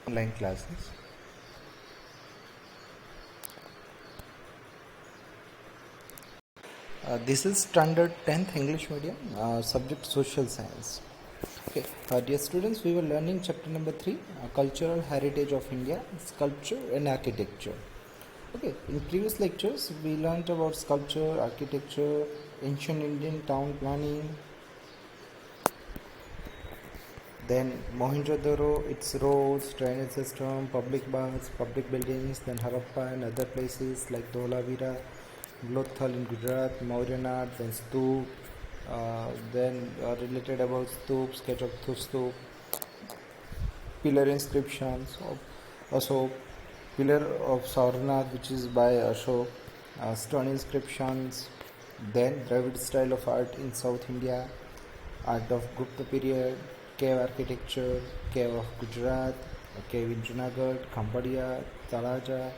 online classes. This is standard 10th English medium, subject social science. Okay, dear students, we were learning chapter number 3, cultural heritage of India, sculpture and architecture. Okay, in previous lectures we learned about sculpture, architecture, ancient Indian town planning, then Mohenjo-daro, its roads, drainage system, public baths, public buildings, then Harappa and other places like Dholavira, Lothal in Gujarat, Mauryan art, then Stoop, then related about Stoop, sketch of Stoop, pillar inscriptions of Ashok, pillar of Sarnath which is by Ashok, stone inscriptions, then Dravid style of art in South India, art of Gupta period, cave architecture, cave of Gujarat, cave in Junagadh, Khambadia, Talaja,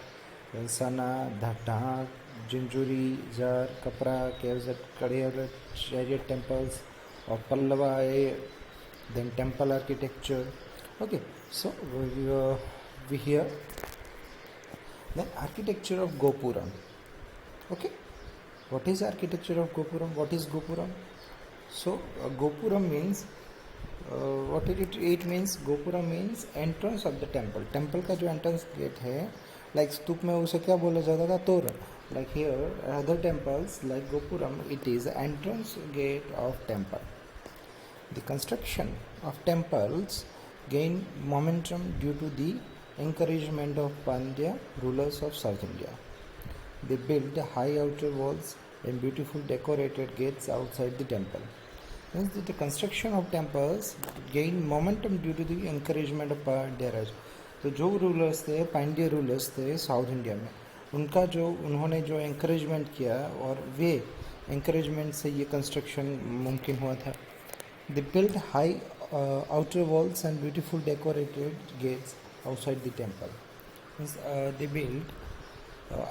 Sana, Dhak, Jinjuri, Jar, Kapra, caves at Kadiyar, chariot temples of Pallava, then temple architecture. Okay, so we hear then architecture of Gopuram. Okay, what is architecture of Gopuram? What is Gopuram? So Gopuram means what it means. Gopuram means entrance of the temple. Temple का जो entrance gate है, like स्तूप में उसे क्या बोला जाता था? तोरण. Like here, other temples like Gopuram, it is entrance gate of temple. The construction of temples gained momentum due to the encouragement of Pandya rulers of South India. They built high outer walls and beautiful decorated gates outside the temple. Hence, the construction of temples gained momentum due to the encouragement of Pandya Raj. तो जो rulers थे, Pandya rulers थे south India में, उनका जो उन्होंने जो encouragement किया और वे encouragement से ये construction मुमकिन हुआ था. They built high outer walls and beautiful decorated gates outside the temple. Means they built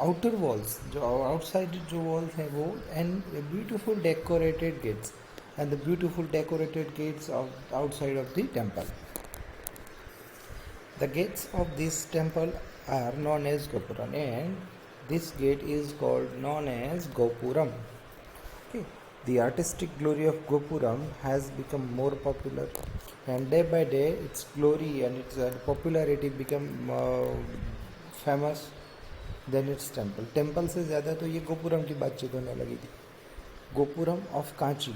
outer walls, जो outside जो walls हैं वो, and beautiful decorated gates, and the beautiful decorated gates of outside of the temple. The gates of this temple are known as Gopuram, and this gate is called known as Gopuram. Okay. The artistic glory of Gopuram has become more popular, and day by day its glory and its popularity become famous than its temple. Temple से ज़्यादा तो ये गोपुरम की बातचीत होने लगी थी. Gopuram of Kanchi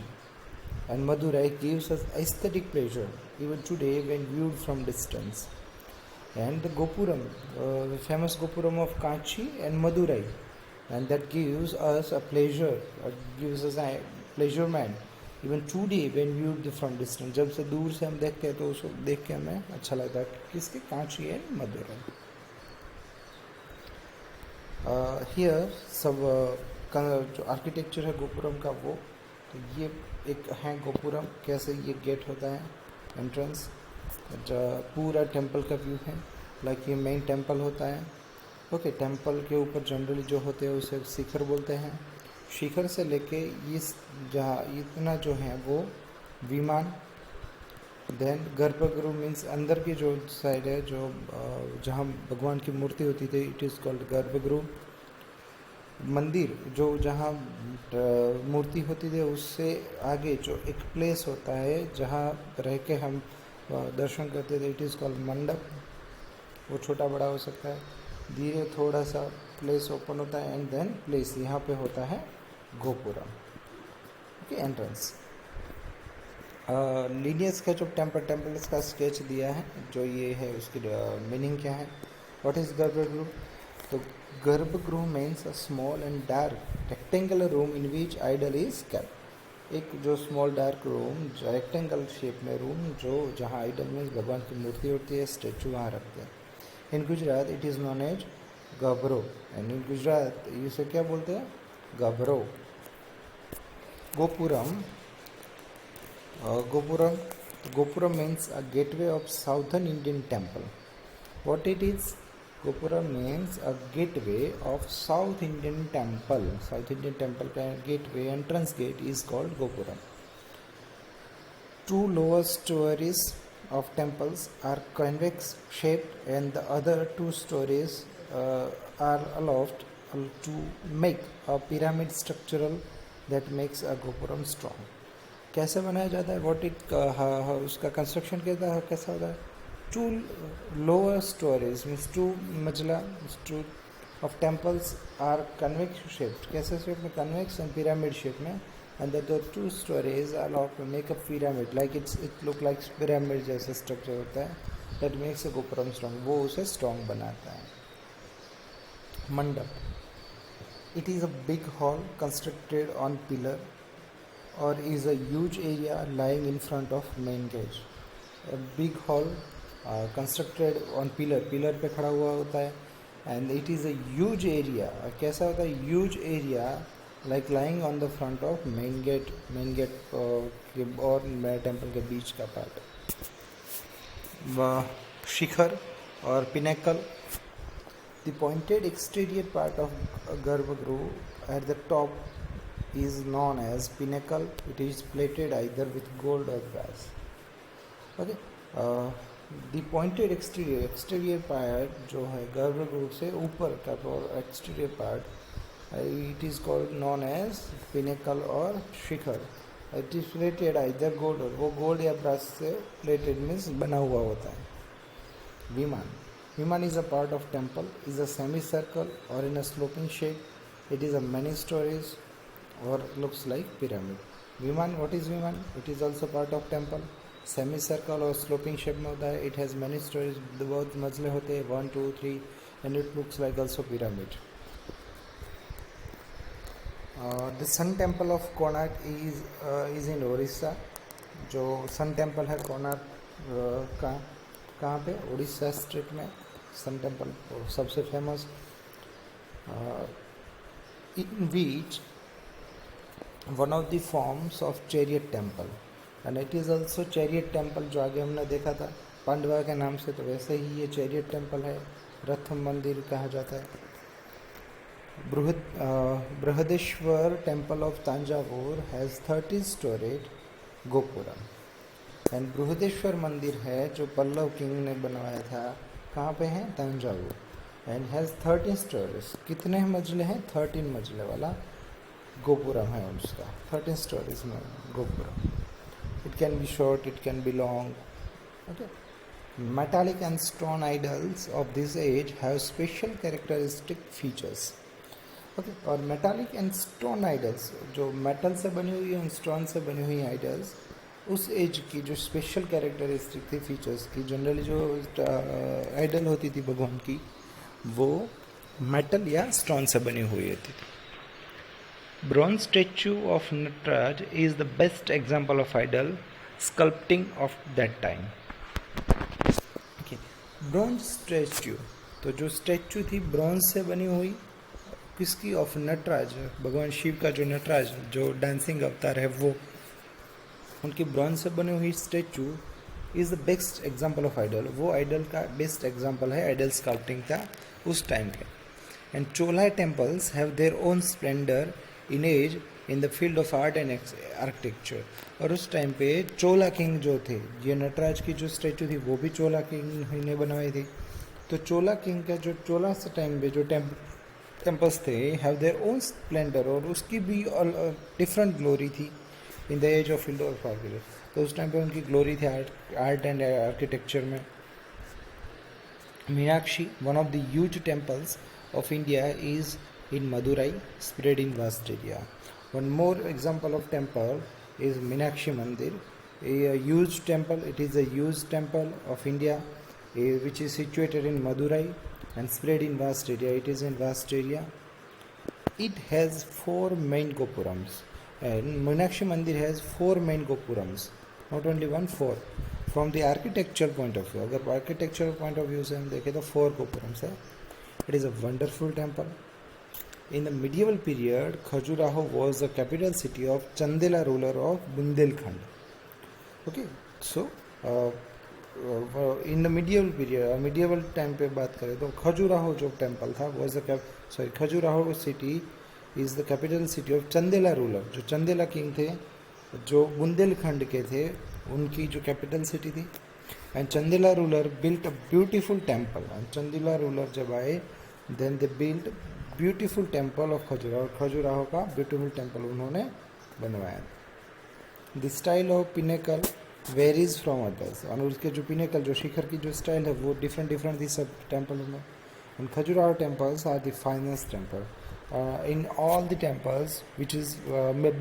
and Madurai gives us aesthetic pleasure even today when viewed from distance. And the Gopuram, the famous Gopuram of Kanchi and Madurai, and that gives us a pleasure, gives us a pleasurement even today when viewed from distance. जब से दूर से हम देखते हैं तो उसको देख के हमें अच्छा लगता है. किसके? कांची एंड मदुरै. हियर सब जो आर्किटेक्चर है गोपुरम का वो, तो ये एक है गोपुरम, कैसे ये गेट होता है, एंट्रेंस, पूरा टेंपल का व्यू है. लाइक ये मेन टेंपल होता है. ओके, टेंपल के ऊपर जनरली जो होते हैं उसे शिखर बोलते हैं. शिखर से लेके इस जहाँ इतना जो है वो विमान. देन गर्भगृह मीन्स अंदर की जो साइड है, जो जहाँ भगवान की मूर्ति होती थी, इट इज़ कॉल्ड गर्भगृह. मंदिर जो जहाँ मूर्ति होती थी उससे आगे जो एक प्लेस होता है जहाँ रह के हम दर्शन करते थे, इट इज़ कॉल्ड मंडप. वो छोटा बड़ा हो सकता है. धीरे थोड़ा सा प्लेस ओपन होता है एंड देन प्लेस यहाँ पे होता है gopuram. Okay, entrance. Linear sketch of temple. Temples का स्केच दिया है, जो ये है उसकी मीनिंग क्या है. What is garbhagriha? तो garbhagriha means a small and dark rectangular room in which idol is kept. एक जो small dark room, rectangle shape में रूम, जो जहाँ आइडल मीन्स भगवान की मूर्ति होती है, स्टेचू वहाँ रखते हैं. In Gujarat it is known as गभरो, एंड इन गुजरात इसे क्या बोलते हैं? गभरो. Gopuram. Gopuram means a gateway of southern Indian temple. What it is? Gopuram means a gateway of South Indian temple. South Indian temple का gateway, entrance gate is called Gopuram. Two lower stories of temples are convex shaped and the other two stories are aloft to make a pyramid structural that makes a gopuram strong. कैसे बनाया जाता है? What it उसका construction कैसा होता है? Two lower storage means two मंजिला two of temples are convex shaped. कैसे शेप में? कन्वेक्स एंड पिरामिड शेप में. And the two storage are of make a pyramid like it look like pyramid जैसा structure होता है. That makes a gopuram strong. वो उसे strong बनाता है. Mandapa. It is a big hall constructed on pillar or is a huge area lying in front of main gate. A big hall constructed on pillar पे खड़ा हुआ होता है. and it is a huge area. कैसा होता है? huge area like lying on the front of main gate और temple के बीच का पार्ट. शिखर और pinnacle. The pointed exterior part of Garbhagruh at the top is known as pinnacle. It is plated either with gold or brass. Okay. The pointed exterior part जो है गर्भगृह से ऊपर का exterior part, it is called known as pinnacle और शिखर. It is plated either gold और वो gold या brass से plated means बना हुआ होता है. विमान. Viman is a part of temple. Is a semicircle or in a sloping shape. It is a many stories or looks like pyramid. Viman, what is Viman? It is also part of temple. Semicircle और sloping shape में होता है. It has many stories. बहुत मंजिले होते हैं 1, 2, 3 and it looks like also pyramid. The Sun Temple of Konark is in Orissa. जो Sun Temple है कोणार्क का कहाँ पे? उड़ीसा स्टेट में सन टेम्पल सबसे famous. In which one of the forms of chariot temple and it is also chariot temple जो आगे हमने देखा था पांडवा के नाम से, तो वैसे ही ये chariot temple है. रथ मंदिर कहा जाता है. Brihadeeswara temple of Tanjavur has 13 storied gopuram. And Brihadeeswara मंदिर है जो पल्लव किंग ने बनवाया था. कहाँ पे है? तंजावुर. And has 13 storeys. कितने मंजिले हैं? 13 मंजिले वाला गोपुरम है उसका. 13 स्टोरीज में gopuram. It can be short, it can be long. Okay. Metallic and stone idols of this age have special characteristic features. Okay. और मेटालिक एंड स्टोन आइडल्स जो मेटल से बनी हुई और स्टोन से बनी हुई आइडल्स उस एज की जो स्पेशल कैरेक्टरिस्टिक थी फीचर्स की, जनरली जो आइडल होती थी भगवान की वो मेटल या स्टोन से बनी हुई होती थी. Bronze statue of Nataraj is the best example of idol sculpting of that time. Okay. Bronze statue, तो जो स्टैचू थी ब्रॉन्ज से बनी हुई किसकी? ऑफ नटराज. भगवान शिव का जो नटराज जो डांसिंग अवतार है वो, उनकी ब्रॉन्ज से बनी हुई statue is the best example of idol. वो आइडल का बेस्ट एग्जाम्पल है आइडल स्कल्पटिंग का उस टाइम पे. And Chola temples have their own splendour in age in the field of art and architecture. और उस टाइम पे चोला किंग जो थे, ये नटराज की जो स्टैचू थी वो भी चोला किंग ने बनवाई थी. तो चोला किंग का जो चोला से टाइम पे जो टेम्पल्स थे हैव देयर ओन स्प्लेंडर, और उसकी भी डिफरेंट ग्लोरी थी in the age of field of architecture. तो उस टाइम पे उनकी ग्लोरी थी आर्ट एंड आर्किटेक्चर में. Meenakshi, one of the huge temples of India, is in Madurai, spread in vast area. One more example of temple is Meenakshi Mandir, a huge temple. It is a huge temple of India, which is situated in Madurai and spread in vast area. It is in vast area. It has 4 main gopurams, and Meenakshi Mandir has 4 main gopurams. Not only one, 4. From the architectural point of view, अगर architectural point of view से हम देखें तो 4 gopurams है. It is a wonderful temple. In the medieval period, Khajuraho was the capital city of Chandela ruler of Bundelkhand. Okay, so in the medieval period, medieval time पे बात करें तो खजुराहो जो temple था was the Khajuraho city is the capital city of Chandela ruler. जो Chandela king थे जो बुंदेलखंड के थे, उनकी जो capital city थी. And Chandela ruler built a beautiful temple. And Chandela ruler जब आए then they built beautiful temple of Khajuraho. Khajuraho का ब्यूटीफुल टेम्पल उन्होंने बनवाया. The style of pinnacle varies from others. और उसके जो पिनेकल जो शिखर की जो स्टाइल है वो डिफरेंट थी सब टेम्पल में. And Khajuraho temples are the finest temple. In all the temples which is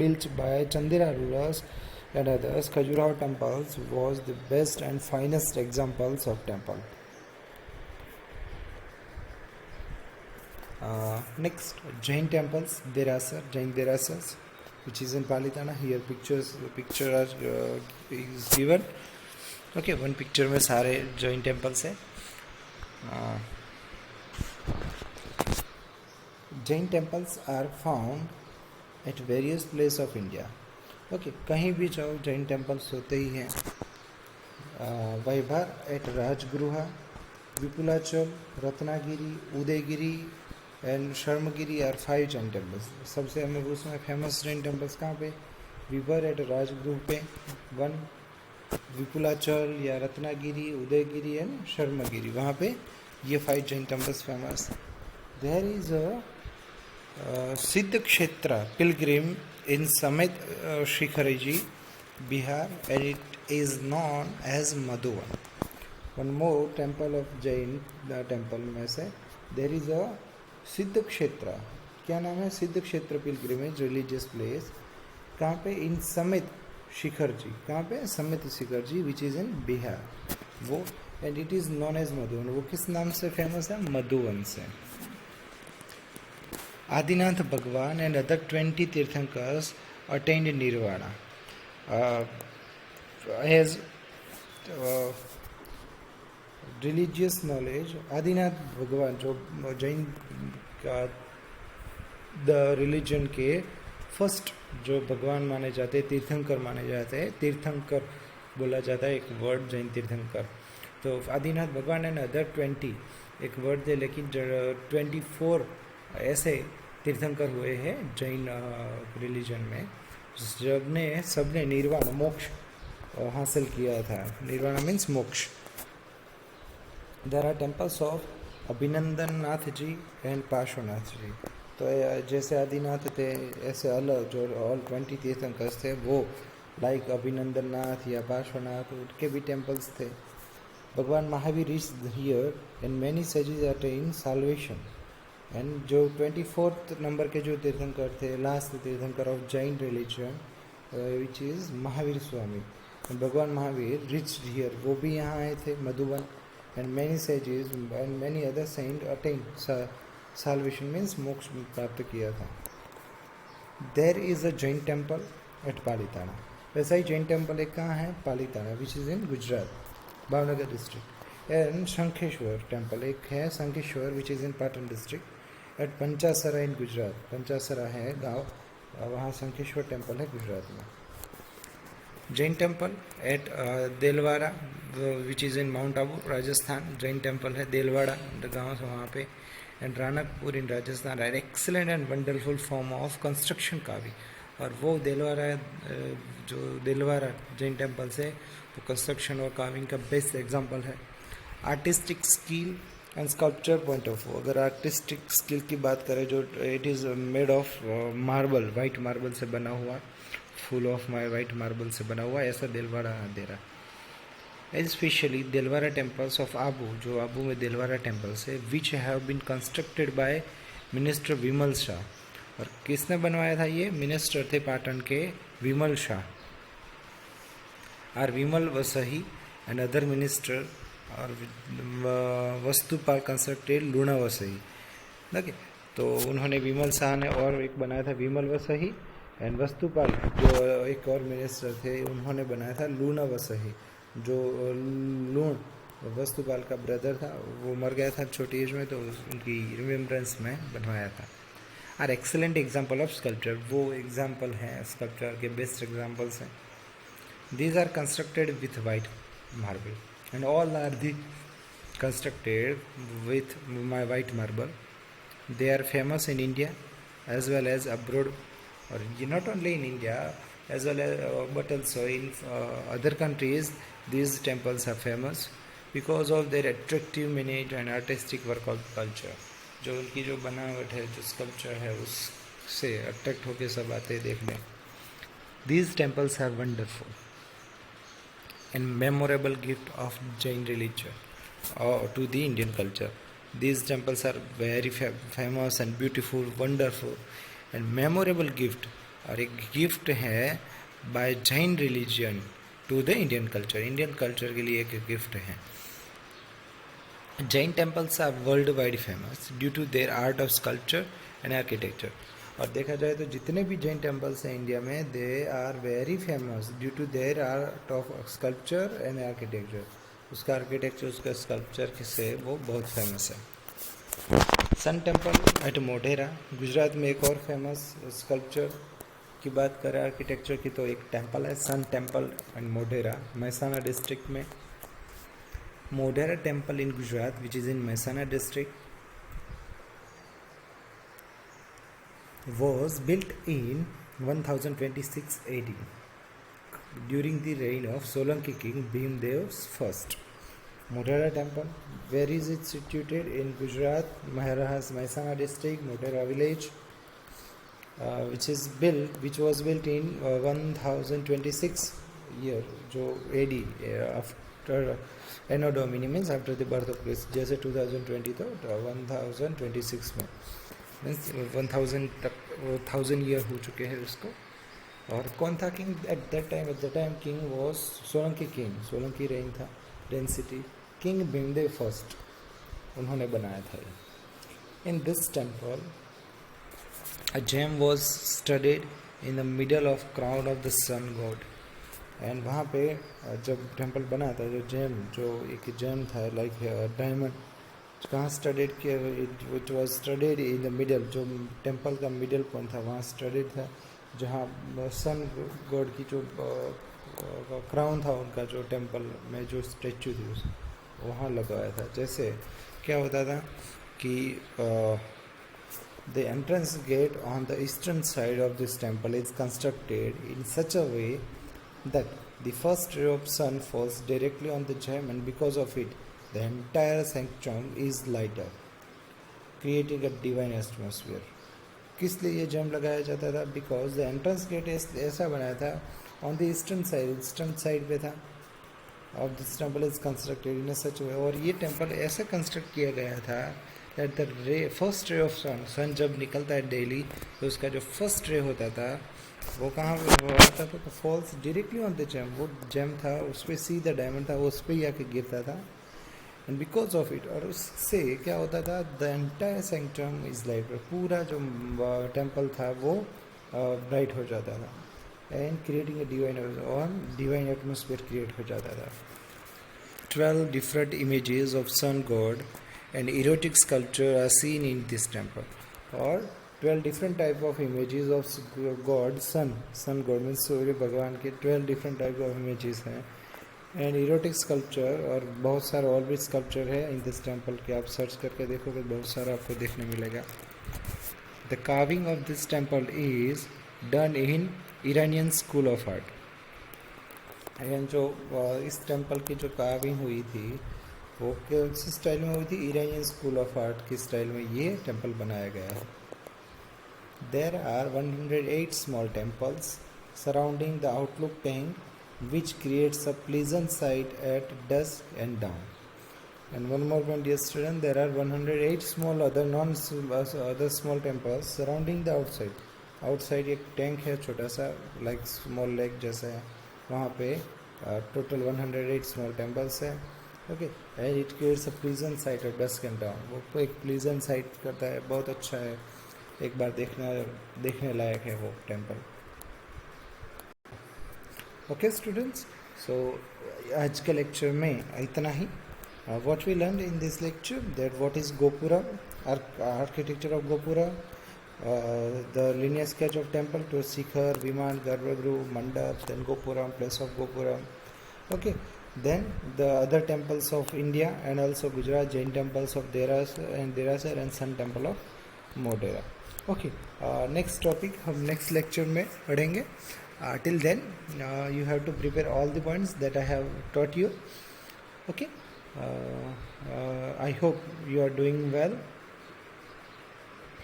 built by Chandira rulers and others, Khajuraho temples was the best and finest examples of temple. Next, Jain temples, Derasar, Jain Derasars, which is in Palitana. Here picture is given. Okay, one picture में सारे Jain temples है. Jain temples are found at various places of India. Okay, कहीं भी जाओ Jain temples होते ही हैं. Vaibhar at Rajgriha, Vipulachal, Ratnagiri, Udaygiri and Sharmgiri are 5 Jain temples. सबसे हमें उसमें फेमस जैन टेम्पल्स कहाँ पे? विभर एट राजगृह पे 1, विपुलाचल या रत्नागिरी, उदयगिरी एंड शर्मगिरी, वहाँ पे ये 5 Jain temples famous. There is a सिद्ध क्षेत्र pilgrim in Samit Shikhariji, Bihar, and it is known as Madhuvan. One more temple of Jain temple में से there is a सिद्ध क्षेत्र. क्या नाम है? सिद्ध क्षेत्र pilgrimage religious place. कहाँ पे? इन समित शिखर जी. कहाँ पे? समित Shikhar ji which is in Bihar. वो and it is known as Madhuvan. वो किस नाम से फेमस है? मधुवन से. Adinath Bhagwan and other 20 Tirthankars attained Nirvana. As religious knowledge, Adinath Bhagwan जो जैन का द रिलीजन के फर्स्ट जो भगवान माने जाते हैं, तीर्थंकर माने जाते हैं. तीर्थंकर बोला जाता है एक वर्ड जैन तीर्थंकर. तो आदिनाथ भगवान एंड अदर 20 एक वर्ड है, लेकिन 24 ऐसे तीर्थंकर हुए हैं जैन रिलीजन में सबने निर्वाण मोक्ष हासिल किया था. निर्वाण मीन्स मोक्ष. देयर आर टेम्पल्स ऑफ अभिनंदन नाथ जी एंड पार्श्वनाथ जी. तो जैसे आदिनाथ थे ऐसे अलग जो ऑल 20 तीर्थंकर्स थे वो लाइक अभिनंदन नाथ या पार्श्वनाथ उनके भी टेम्पल्स थे. भगवान Mahavir reached here and many sages attain salvation. And जो 24th नंबर के जो तीर्थंकर थे, लास्ट तीर्थंकर of Jain religion which is Mahavir Swami. भगवान महावीर रिच्ड हियर, वो भी यहाँ आए थे Madhuban. And many sages and many other saint attain salvation means मोक्ष प्राप्त किया था. There is a Jain temple at Palitana. वैसा ही जैन टेम्पल एक कहाँ है? Palitana which is in Gujarat, Bhavnagar district. And Shankheshwar temple एक है, Shankheshwar which is in Patan district. At Panchasara in Gujarat, Panchasara है गांव, वहाँ शंखेश्वर टेम्पल है गुजरात में. Jain temple at Delwara which is in mount Abu Rajasthan. Jain temple है देलवाड़ा गाँव से वहाँ पे. And Ranakpur in Rajasthan are excellent and wonderful form of construction का भी. और वो देलवाड़ा जो देलवाड़ा जैन टेम्पल से वो कंस्ट्रक्शन और कार्विंग का बेस्ट एग्जाम्पल है. Artistic skill and sculpture point of view. अगर आर्टिस्टिक स्किल की बात करें जो it is made of marble, white marble से बना हुआ, फुल ऑफ वाइट मार्बल से बना हुआ, ऐसा देलवाड़ा दे रहा. Specially Delwara temples of Abu, जो आबू में देलवाड़ा टेम्पल्स है which have been constructed by minister Vimal Shah. और किसने बनवाया था? ये मिनिस्टर थे पाटन के Vimal Shah. Are Vimal Vasahi and other minister और वस्तुपाल कंस्ट्रक्टेड लूणा वसही. देखिए, तो उन्होंने विमल शाह ने और एक बनाया था विमल वसही. एंड वस्तुपाल जो एक और मिनिस्टर थे उन्होंने बनाया था लूणा वसही. जो लूण वस्तुपाल का ब्रदर था वो मर गया था छोटी एज में, तो उनकी रिमेम्बरेंस में बनवाया था. Are excellent example of sculpture. वो एग्जाम्पल हैं स्कल्पचर के, बेस्ट एग्जाम्पल्स हैं. These are constructed with white marble and all are the constructed with my white marble. They are famous in India as well as abroad, or not only in India, as well as but also in other countries these temples are famous because of their attractive managed and artistic work of culture. जो उनकी जो बनावट है, जो sculpture है, उससे attract होके सब आते हैं देखने. These temples are wonderful and memorable gift of Jain religion to the Indian culture. These temples are very famous and beautiful, wonderful and memorable gift, और एक गिफ्ट है by Jain religion to the Indian culture. Indian culture के लिए एक gift है. Jain temples are world wide famous due to their art of sculpture and architecture. और देखा जाए तो जितने भी जैन टेम्पल्स हैं इंडिया में, they are very famous due to their art of sculpture and architecture. उसका आर्किटेक्चर, उसका स्कल्पचर से वो बहुत फेमस है. Sun temple at Modhera, Gujarat में एक और फेमस स्कल्पचर की बात करें आर्किटेक्चर की तो एक टेम्पल है sun temple and Modhera, Mehsana district में. Modhera temple in Gujarat which is in Mehsana district was built in 1026 AD during the reign of Solanki king Bhimdev I. Modhera temple, where is it situated? In Gujarat, Maharashtra, Mehsana district, Modhera village, which was built in 1026 year, जो AD after Anno Domini means after the birth of Christ. जैसे 2020 तो 1026 में means 1000 year हो चुके हैं उसको. और कौन था king at that time? At the time king was Solanki king. Solanki reign था, reign city. King Bhimdev first उन्होंने बनाया था. In this temple a gem was studded in the middle of crown of the sun god. And वहाँ पे जब temple बना था, जो एक जेम था लाइक डायमंड, कहाँ स्टडीड किया? Which was studded in the middle, जो टेम्पल का मिडल पॉइंट था वहाँ स्टडीड था, जहाँ सन गॉड की जो क्राउन था उनका, जो टेम्पल में जो स्टेचू थी उस वहाँ लगवाया था. जैसे क्या होता था कि the entrance gate on the eastern side of this temple is constructed in such a way that the first ray of sun falls directly on the gem and because of it the entire sanctum is light up, creating a divine atmosphere. किस लिए ये GeM लगाया जाता था? Because the entrance gate ऐसा बनाया था on the eastern side पे था of this temple is constructed in such way. और ये टेम्पल ऐसे कंस्ट्रक्ट किया गया था that the ray first ray of sun जब निकलता है डेली तो उसका जो फर्स्ट रे होता था वो कहाँ आता था? तो falls directly on the gem. वो जेम था उस पर सीधा डायमंड था, वो उस पर ही आके गिरता था. एंड बिकॉज ऑफ इट, और उससे क्या होता था? The entire sanctum is light. पूरा जो टेम्पल था वो ब्राइट हो जाता था and creating a divine atmosphere create हो जाता था. 12 different images of sun god and erotic sculpture are seen in this temple. और 12 different type of images of god, sun god means Surya भगवान के 12 डिफरेंट टाइप ऑफ इमेजेस हैं. And erotic sculpture और बहुत सारे और भी स्कल्पचर है इन दिस टेम्पल के. आप सर्च करके देखोगे बहुत सारा आपको देखने मिलेगा. The carving of this temple is done in Iranian school of art. And जो इस टेम्पल की जो कार्विंग हुई थी वो किस स्टाइल में हुई थी? ईरानियन स्कूल ऑफ आर्ट की स्टाइल में ये टेम्पल बनाया गया है. There are 108 small temples surrounding the outlook tank which creates a pleasant sight at dusk and dawn. And one more point, dear student, there are 108 small other small temples surrounding the outside. Outside एक tank है छोटा सा like small lake जैसा है, वहाँ पे total 108 small temples है. Okay, and it creates a pleasant sight at dusk and dawn. वो एक pleasant sight करता है, बहुत अच्छा है, एक बार देखने लायक है वो टेम्पल. ओके स्टूडेंट्स, सो आज के लेक्चर में इतना ही. What we learn in this lecture that what is gopuram, architecture of gopuram, the linear sketch of temple to shikhara, vimana, garbhagriha, mandapa, then gopuram, place of gopuram. Okay, then the other temples of India and also Gujarat Jain temples of Derasar and Sun temple of Modhera. Okay, next topic हम next lecture में पढ़ेंगे. Till then, you have to prepare all the points that I have taught you. Okay. I hope you are doing well.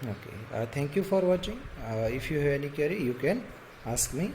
Okay. Thank you for watching. If you have any query, you can ask me.